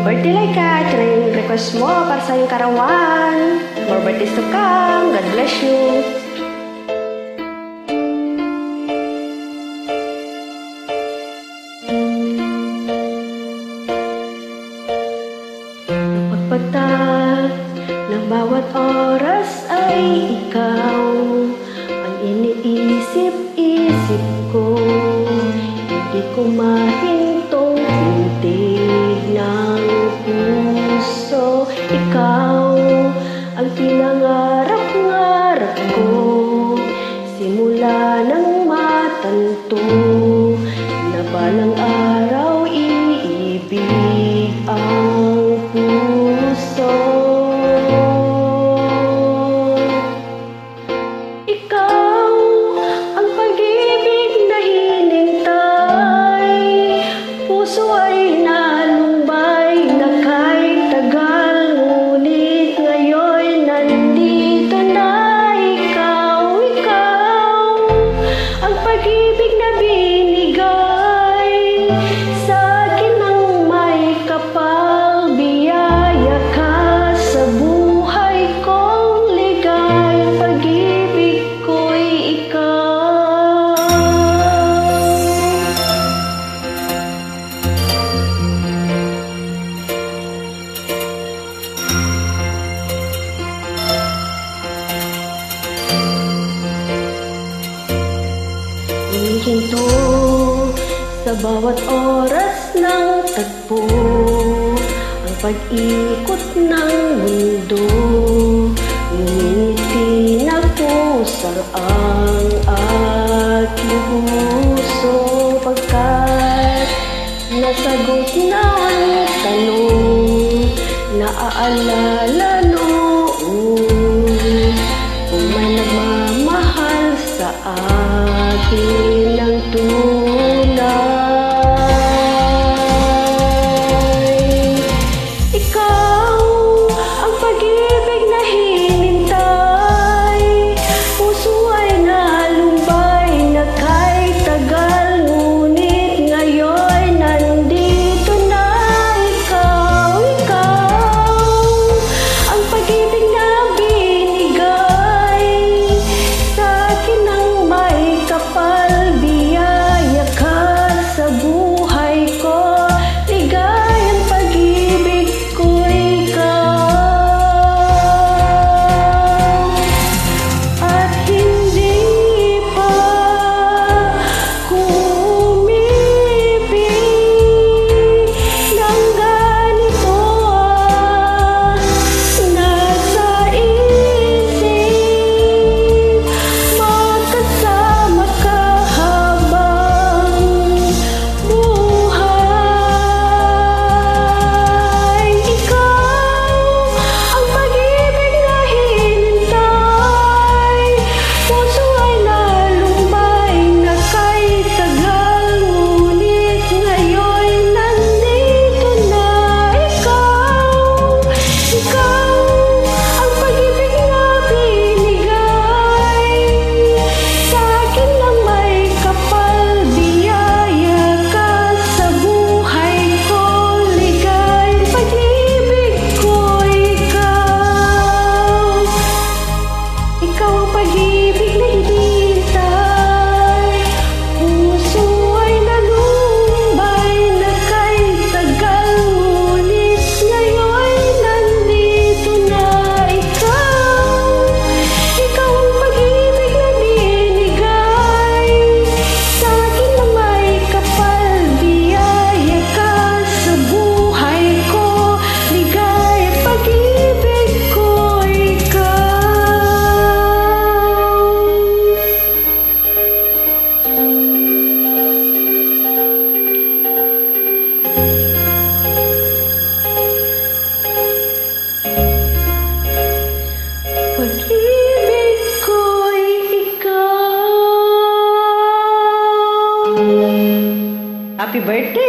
birthday, Laika. Ito na yung request mo para sa iyong karawan. More birthdays to come. God bless you. Napagpatak ng bawat oras ay ikaw ang iniisip-isip ko. Hindi ko mahintong tindig ng puso. Ikaw ang pinangarap-ngarap ko simula nang matanto na balang araw iibig ang puso. Ikaw ang pag-ibig na hinintay, puso ay nalumbay na kahit tagal, ngunit ngayon nandito na. Ikaw ang pag-ibig na binigay sa akin ng may kapal, biyaya ka sa buhay kong ligay. Ang pag-ibig ko'y ikaw. Humihinto sa bawat oras ng tagpo, ang pag-ikot ng mundo. Ngumiti na pusar ang aking puso, pagkat nasagot na ang tanong, naaalala noon kung may nagmamahal sa akin ng tunay. Ikaw ang pag-ibig na hinintay, puso ay nalumbay na kahit tagal, ngunit ngayon nandito na. Ikaw ang pag-ibig na binigay sa akin ng may kapal, biyaya ka sa buhay ko, ligayang pag-ibig ko'y ikaw. At hindi pa kumibig ng ganito, nasa isip makasama ka habang buhay. Ikaw ang pag-ibig na hinintay, puso ay nalumbay na kahit tagal, ngunit ngayon nandito na. Ikaw ang pag-ibig na binigay sa akin ng may kapal, biyaya ka sa buhay ko, ligayang pag-ibig ko'y ikaw. Ikaw ang pag-ibig na hinihintay, puso ay nalumbay na kahit tagal, ngunit ngayon nandito na. Ikaw ang pag-ibig na binigay sa akin ng may kapal, biyaya ka sa buhay ko, ligayang pag-ibig ko'y ikaw. Pag-ibig ko'y ikaw. Happy birthday!